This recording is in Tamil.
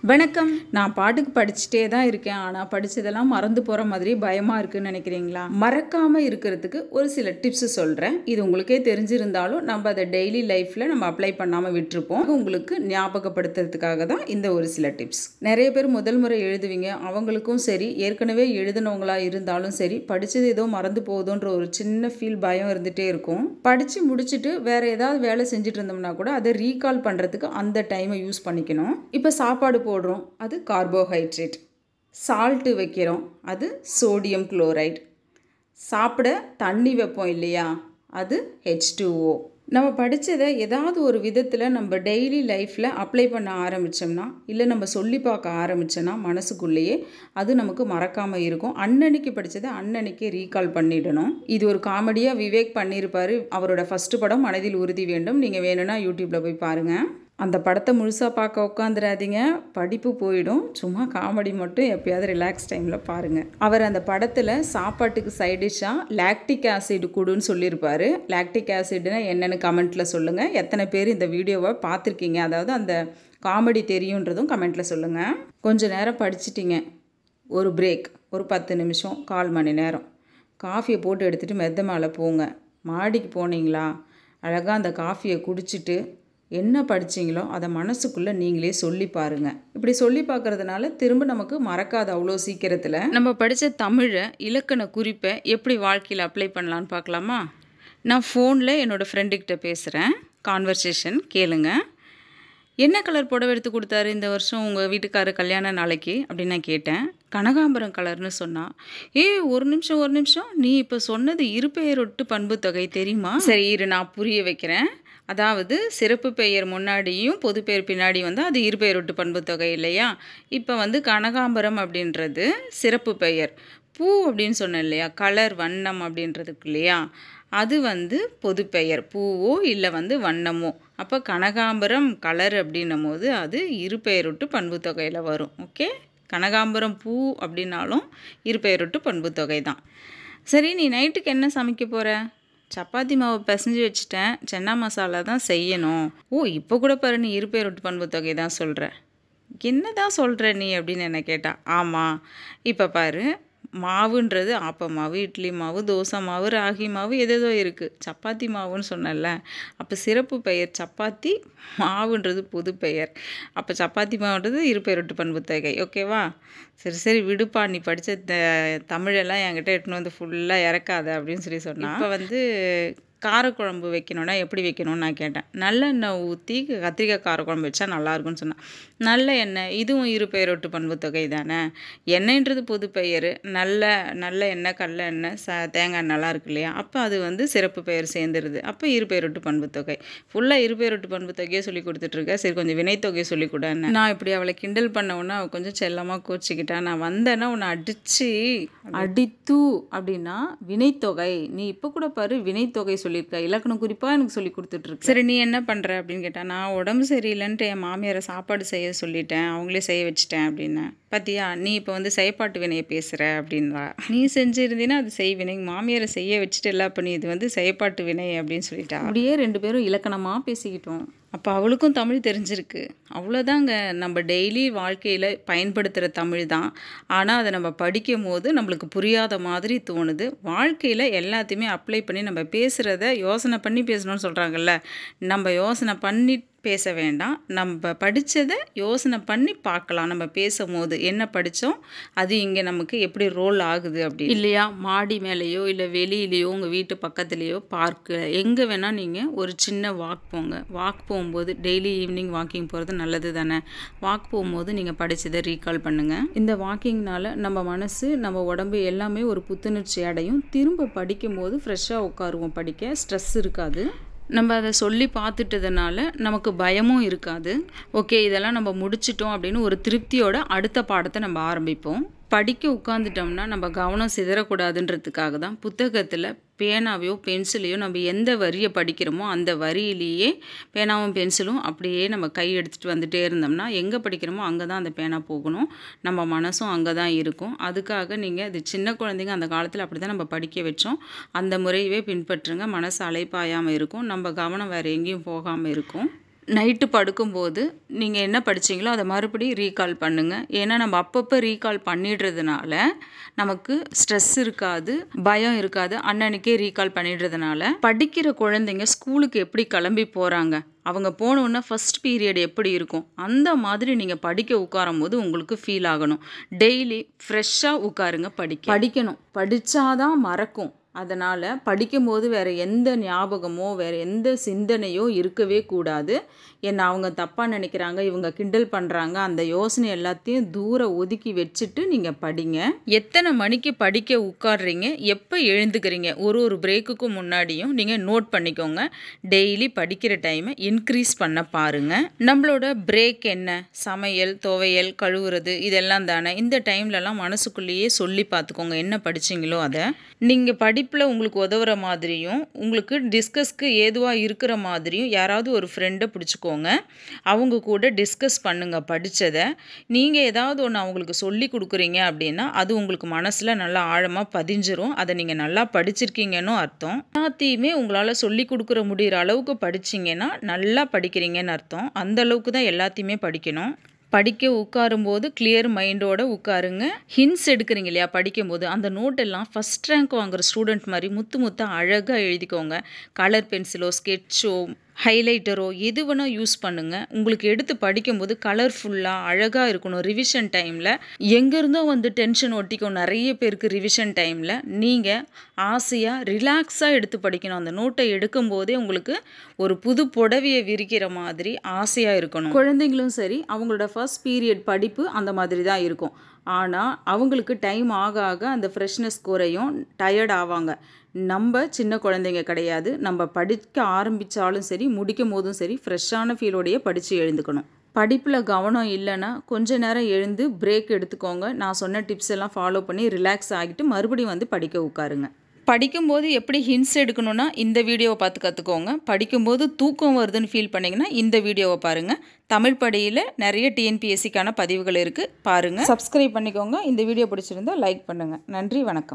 வணக்கம். நான் பாட்டுக்கு படிச்சுட்டே தான் இருக்கேன். ஆனால் படித்ததெல்லாம் மறந்து போகிற மாதிரி பயமாக இருக்குன்னு நினைக்கிறீங்களா? மறக்காமல் இருக்கிறதுக்கு ஒரு சில டிப்ஸ் சொல்கிறேன். இது உங்களுக்கே தெரிஞ்சிருந்தாலும் நம்ம அதை டெய்லி லைஃப்பில் நம்ம அப்ளை பண்ணாமல் விட்டுருப்போம். உங்களுக்கு ஞாபகப்படுத்துறதுக்காக தான் இந்த ஒரு சில டிப்ஸ். நிறைய பேர் முதல் முறை எழுதுவீங்க. அவங்களுக்கும் சரி, ஏற்கனவே எழுதினவங்களா இருந்தாலும் சரி, படித்தது ஏதோ மறந்து போகுதுன்ற ஒரு சின்ன பயம் இருந்துகிட்டே இருக்கும். படித்து முடிச்சுட்டு வேறு ஏதாவது வேலை செஞ்சுட்டு இருந்தோம்னா கூட அதை ரீகால் பண்ணுறதுக்கு அந்த டைமை யூஸ் பண்ணிக்கணும். இப்போ சாப்பாடு போடுறோம், அது கார்போஹைட்ரேட். சால்ட்டு வைக்கிறோம், அது சோடியம் குளோரைட். சாப்பிட தண்ணி வைப்போம் இல்லையா, அது H2O. நம்ம படித்ததை ஏதாவது ஒரு விதத்தில் நம்ம டெய்லி லைஃப்பில் அப்ளை பண்ண ஆரம்பித்தோம்னா, இல்லை நம்ம சொல்லி பார்க்க ஆரம்பித்தோன்னா மனசுக்குள்ளேயே அது நமக்கு மறக்காமல் இருக்கும். அன்னன்னைக்கு படித்ததை அன்னன்னைக்கே ரீகால் பண்ணிடணும். இது ஒரு காமெடியாக விவேக் பண்ணியிருப்பார். அவரோட ஃபஸ்ட்டு படம் மனதில் உறுதி வேண்டும். நீங்கள் வேணும்னா யூடியூப்பில் போய் பாருங்கள். அந்த படத்தை முழுசாக பார்க்க உட்காந்துடாதீங்க, படிப்பு போயிடும். சும்மா காமெடி மட்டும் எப்போயாவது ரிலாக்ஸ் டைமில் பாருங்கள். அவர் அந்த படத்தில் சாப்பாட்டுக்கு சைடிஷ்ஷாக லாக்டிக் ஆசிட் கொடுன்னு சொல்லியிருப்பார். லாக்டிக் ஆசிட்னா என்னென்னு கமெண்ட்டில் சொல்லுங்கள். எத்தனை பேர் இந்த வீடியோவை பார்த்துருக்கீங்க, அதாவது அந்த காமெடி தெரியுன்றதும் கமெண்ட்டில் சொல்லுங்கள். கொஞ்சம் நேரம் படிச்சிட்டிங்க, ஒரு பிரேக், ஒரு 10 நிமிஷம், 1/4 மணி நேரம். காஃபியை போட்டு எடுத்துகிட்டு மெத்த மேலே போங்க. மாடிக்கு போனீங்களா, அழகாக அந்த காஃபியை குடிச்சிட்டு என்ன படிச்சிங்களோ அதை மனசுக்குள்ளே நீங்களே சொல்லி பாருங்கள். இப்படி சொல்லி பார்க்குறதுனால திரும்ப நமக்கு மறக்காது அவ்வளோ சீக்கிரத்தில். நம்ம படித்த தமிழை இலக்கண குறிப்பை எப்படி வாழ்க்கையில் அப்ளை பண்ணலான்னு பார்க்கலாமா? நான் ஃபோனில் என்னோடய ஃப்ரெண்டுக்கிட்ட பேசுகிறேன். கான்வர்சேஷன் கேளுங்க. என்ன கலர் புடவை எடுத்து கொடுத்தாரு இந்த வருஷம் உங்கள் வீட்டுக்காரர் கல்யாண நாளைக்கு அப்படின்னு நான் கேட்டேன். கனகாம்பரம் கலர்னு சொன்னான். ஒரு நிமிஷம், நீ இப்போ சொன்னது இருபெயரொட்டு பண்பு தொகை தெரியுமா? சரி இரு, நான் புரிய வைக்கிறேன். அதாவது சிறப்பு பெயர் முன்னாடியும் பொது பெயர் பின்னாடி வந்து அது இருபெயரொட்டு பண்பு தொகை இல்லையா? இப்போ வந்து கனகாம்பரம் அப்படின்றது சிறப்பு பெயர். பூ அப்படின்னு சொன்னேன் இல்லையா, கலர் வண்ணம் அப்படின்றதுக்கு இல்லையா, அது வந்து பொது பெயர். பூவோ இல்லை வந்து வண்ணமோ. அப்போ கனகாம்பரம் கலர் அப்படின்னும் போது அது இருபெயரொட்டு பண்பு தொகையில் வரும். ஓகே, கனகாம்பரம் பூ அப்படின்னாலும் இருபெயரொட்டு பண்பு தொகை தான். சரி, நீ நைட்டுக்கு என்ன சமைக்க போகிற? சப்பாத்தி மாவு பிசைஞ்சு வச்சுட்டேன், சென்னா மசாலா தான் செய்யணும். இப்போ கூட பாரு, நீ இருபெயரொட்டு பண்பு தொகை தான் சொல்கிற. என்ன தான் சொல்கிற நீ அப்படின்னு என்ன கேட்டா. ஆமாம், இப்போ பாரு, மாவுன்றது ஆப்ப மாவு, இட்லி மாவு, தோசை மாவு, ராகி மாவு, எதேதோ இருக்குது. சப்பாத்தி மாவுன்னு சொன்னல, அப்போ சிறப்பு பெயர் சப்பாத்தி, மாவுன்றது பொது பெயர். அப்போ சப்பாத்தி மாவுன்றது இருபெயரொட்டு பண்பு தொகை. ஓகேவா? சரி விடுப்பா, நீ படித்த தமிழெல்லாம் என்கிட்ட எடுத்துன்னு வந்து ஃபுல்லாக இறக்காத அப்படின்னு சொல்லி சொன்னான். இப்போ வந்து காரக்குழம்பு வைக்கணுன்னா எப்படி வைக்கணும்னு நான் கேட்டேன். நல்லெண்ணெய் ஊற்றி கத்திரிக்காய் காரக்குழம்பு வச்சா நல்லாயிருக்குன்னு சொன்னான். நல்ல எண்ணெய், இதுவும் இருபெயரொட்டு பண்பு தொகை தானே. எண்ணெய்ன்றது பொது பெயர். நல்ல எண்ணெய், கடல எண்ணெய், தேங்காய் எண்ணெய்லாம் இருக்கு இல்லையா, அப்போ அது வந்து சிறப்பு பெயர் சேர்ந்துருது. அப்போ இருபெயரொட்டு பண்பு தொகை. ஃபுல்லாக இருபெயரொட்டு பண்பு தொகையே சொல்லி கொடுத்துட்ருக்கேன். சரி, கொஞ்சம் வினைத்தொகையை சொல்லி கொடுன்னு. நான் இப்படி அவளை கிண்டல் பண்ணவுன்னா அவள் கொஞ்சம் செல்லமாக கோச்சிக்கிட்டா. நான் வந்தேன்னா உன்னை அடித்து அப்படின்னா வினைத்தொகை. நீ இப்போ கூட பாரு, வினைத்தொகை சொல்லியிருக்க, இலக்கணம் குறிப்பாக எனக்கு சொல்லி கொடுத்துட்ருக்கு. சரி, நீ என்ன பண்ணுற அப்படின்னு கேட்டா. நான் உடம்பு சரியில்லைன்ட்டு என் மாமியாரை சாப்பாடு செய்ய சொல்லிட்டேன், அவங்களே செய்ய வச்சுட்டேன் அப்படின்னேன். பார்த்தியா, நீ இப்போ வந்து செயற்பாட்டு வினையை பேசுகிற அப்படின்றா. நீ செஞ்சுருந்தீன்னா அது செய்வினை, மாமியாரை செய்ய வச்சுட்டு இல்லை, அப்போ நீ இது வந்து செயற்பாட்டு வினை அப்படின்னு சொல்லிட்டா. அப்படியே 2 பேரும் இலக்கணமாக பேசிக்கிட்டோம். அப்போ அவளுக்கும் தமிழ் தெரிஞ்சிருக்கு. அவ்வளோதாங்க. நம்ம டெய்லி வாழ்க்கையில் பயன்படுத்துகிற தமிழ் தான். ஆனால் அதை நம்ம படிக்கும் போது நம்மளுக்கு புரியாத மாதிரி தோணுது. வாழ்க்கையில் எல்லாத்தையுமே அப்ளை பண்ணி நம்ம பேசுகிறத யோசனை பண்ணி பேசணும்னு சொல்கிறாங்கல்ல, நம்ம யோசனை பண்ணி பேச வேண்டாம். நம்ம படித்ததை யோசனை பண்ணி பார்க்கலாம். நம்ம பேசும்போது என்ன படித்தோம், அது இங்கே நமக்கு எப்படி ரோல் ஆகுது அப்படி இல்லையா. மாடி மேலேயோ இல்லை வெளியிலையோ, உங்கள் வீட்டு பக்கத்துலேயோ, பார்க்கு, எங்கே வேணால் நீங்கள் ஒரு சின்ன வாக் போங்க. வாக் போகும்போது டெய்லி ஈவினிங் வாக்கிங் போகிறது நல்லது தானே. வாக் போகும்போது நீங்கள் படித்ததை ரீகால் பண்ணுங்கள். இந்த வாக்கிங்னால் நம்ம மனசு, நம்ம உடம்பு எல்லாமே ஒரு புத்துணர்ச்சி அடையும். திரும்ப படிக்கும்போது ஃப்ரெஷ்ஷாக உட்காருவோம். படிக்க ஸ்ட்ரெஸ் இருக்காது. நம்ம அதை சொல்லி பார்த்துட்டதுனால நமக்கு பயமும் இருக்காது. ஓகே, இதெல்லாம் நம்ம முடிச்சிட்டோம் அப்படின்னு ஒரு திருப்தியோட அடுத்த பாடத்தை நம்ம ஆரம்பிப்போம். படிக்க உட்காந்துட்டோம்னா நம்ம கவனம் சிதறக்கூடாதுன்றதுக்காக தான் புத்தகத்தில் பேனாவையோ பென்சிலையோ நம்ம எந்த வரியை படிக்கிறோமோ அந்த வரியிலேயே பேனாவும் பென்சிலும் அப்படியே நம்ம கை எடுத்துகிட்டு வந்துகிட்டே இருந்தோம்னா எங்கே படிக்கிறோமோ அங்கே தான் அந்த பேனா போகணும், நம்ம மனசும் அங்கே தான் இருக்கும். அதுக்காக நீங்கள் அது சின்ன குழந்தைங்க அந்த காலத்தில் அப்படி தான் நம்ம படிக்க வச்சோம். அந்த முறையவே பின்பற்றுங்க. மனசு அலைப்பாயாமல் இருக்கும், நம்ம கவனம் வேறு எங்கேயும் போகாமல் இருக்கும். நைட்டு படுக்கும்போது நீங்கள் என்ன படிச்சீங்களோ அதை மறுபடியும் ரீகால் பண்ணுங்கள். ஏன்னா நம்ம அப்பப்போ ரீகால் பண்ணிடுறதுனால நமக்கு ஸ்ட்ரெஸ் இருக்காது, பயம் இருக்காது. அன்னன்னைக்கே ரீகால் பண்ணிடுறதுனால படிக்கிற குழந்தைங்க ஸ்கூலுக்கு எப்படி கிளம்பி போகிறாங்க, அவங்க போனோன்னா ஃபஸ்ட் பீரியட் எப்படி இருக்கும், அந்த மாதிரி நீங்கள் படிக்க உட்காரும் போது உங்களுக்கு ஃபீல் ஆகணும். டெய்லி ஃப்ரெஷ்ஷாக உட்காருங்க, படிக்கணும். படித்தாதான் மறக்கும். அதனால் படிக்கும்போது வேறு எந்த ஞாபகமோ வேறு எந்த சிந்தனையோ இருக்கவே கூடாது. என்ன அவங்க தப்பாக நினைக்கிறாங்க, இவங்க கிண்டல் பண்ணுறாங்க, அந்த யோசனை எல்லாத்தையும் தூர ஒதுக்கி வச்சுட்டு நீங்கள் படிங்க. எத்தனை மணிக்கு படிக்க உட்காடுறீங்க, எப்போ எழுந்துக்கிறீங்க, ஒரு பிரேக்குக்கும் முன்னாடியும் நீங்கள் நோட் பண்ணிக்கோங்க. டெய்லி படிக்கிற டைமை இன்க்ரீஸ் பண்ண பாருங்கள். நம்மளோட பிரேக் என்ன, சமையல், துவையல், கழுவுறது இதெல்லாம் தானே. இந்த டைம்லலாம் மனசுக்குள்ளேயே சொல்லி பார்த்துக்கோங்க என்ன படிச்சிங்களோ அதை. நீங்கள் படிப்பில் உங்களுக்கு உதவுற மாதிரியும் உங்களுக்கு டிஸ்கஸ்க்கு ஏதுவாக இருக்கிற மாதிரியும் யாராவது ஒரு ஃப்ரெண்டை பிடிச்சிக்கோங்க. அவங்க கூட டிஸ்கஸ் பண்ணுங்கள் படித்ததை. நீங்கள் ஏதாவது ஒன்று அவங்களுக்கு சொல்லி கொடுக்குறீங்க அப்படின்னா அது உங்களுக்கு மனசில் நல்லா ஆழமாக பதிஞ்சிரும். அதை நீங்கள் நல்லா படிச்சிருக்கீங்கன்னு அர்த்தம். எல்லாத்தையுமே உங்களால் சொல்லி கொடுக்குற முடிகிற அளவுக்கு படிச்சிங்கன்னா நல்லா படிக்கிறீங்கன்னு அர்த்தம். அந்த அளவுக்கு தான் எல்லாத்தையுமே படிக்கணும். படிக்க உட்காரும்போது கிளியர் மைண்டோடு உட்காருங்க. ஹின்ஸ் எடுக்கிறீங்க இல்லையா படிக்கும்போது, அந்த நோட்டெல்லாம் ஃபஸ்ட் ரேங்க் வாங்குகிற ஸ்டூடெண்ட் மாதிரி முத்து அழகாக எழுதிக்கோங்க. கலர் பென்சிலோ ஸ்கெட்சோ ஹைலைட்டரோ எது வேணால் யூஸ் பண்ணுங்கள். உங்களுக்கு எடுத்து படிக்கும்போது கலர்ஃபுல்லாக அழகாக இருக்கணும். ரிவிஷன் டைமில் எங்கேருந்தோ வந்து டென்ஷன் ஒட்டிக்கும் நிறைய பேருக்கு. ரிவிஷன் டைமில் நீங்கள் ஆசையாக ரிலாக்ஸாக எடுத்து படிக்கணும். அந்த நோட்டை எடுக்கும்போதே உங்களுக்கு ஒரு புது புடவையை விரிக்கிற மாதிரி ஆசையாக இருக்கணும். குழந்தைங்களும் சரி, அவங்களோட ஃபர்ஸ்ட் பீரியட் படிப்பு அந்த மாதிரி தான் இருக்கும். ஆனால் அவங்களுக்கு டைம் ஆக ஆக அந்த ஃப்ரெஷ்னஸ் குறையும், டயர்ட் ஆவாங்க. நம்ம சின்ன குழந்தைங்க கிடையாது. நம்ம படிக்க ஆரம்பித்தாலும் சரி, முடிக்கும் போதும் சரி, ஃப்ரெஷ்ஷான ஃபீலோடையே படித்து எழுந்துக்கணும். படிப்பில் கவனம் இல்லைன்னா கொஞ்ச நேரம் எழுந்து பிரேக் எடுத்துக்கோங்க. நான் சொன்ன டிப்ஸ் எல்லாம் ஃபாலோ பண்ணி ரிலாக்ஸ் ஆகிட்டு மறுபடியும் வந்து படிக்க உட்காருங்க. படிக்கும்போது எப்படி ஹின்ஸ் எடுக்கணும்னா இந்த வீடியோவை பார்த்து கற்றுக்கோங்க. படிக்கும்போது தூக்கம் வருதுன்னு ஃபீல் பண்ணிங்கன்னா இந்த வீடியோவை பாருங்கள். தமிழ் படியில் நிறைய டிஎன்பிஎஸ்சிக்கான பதிவுகள் இருக்குது, பாருங்கள். சப்ஸ்கிரைப் பண்ணிக்கோங்க. இந்த வீடியோ பிடிச்சிருந்தால் லைக் பண்ணுங்கள். நன்றி, வணக்கம்.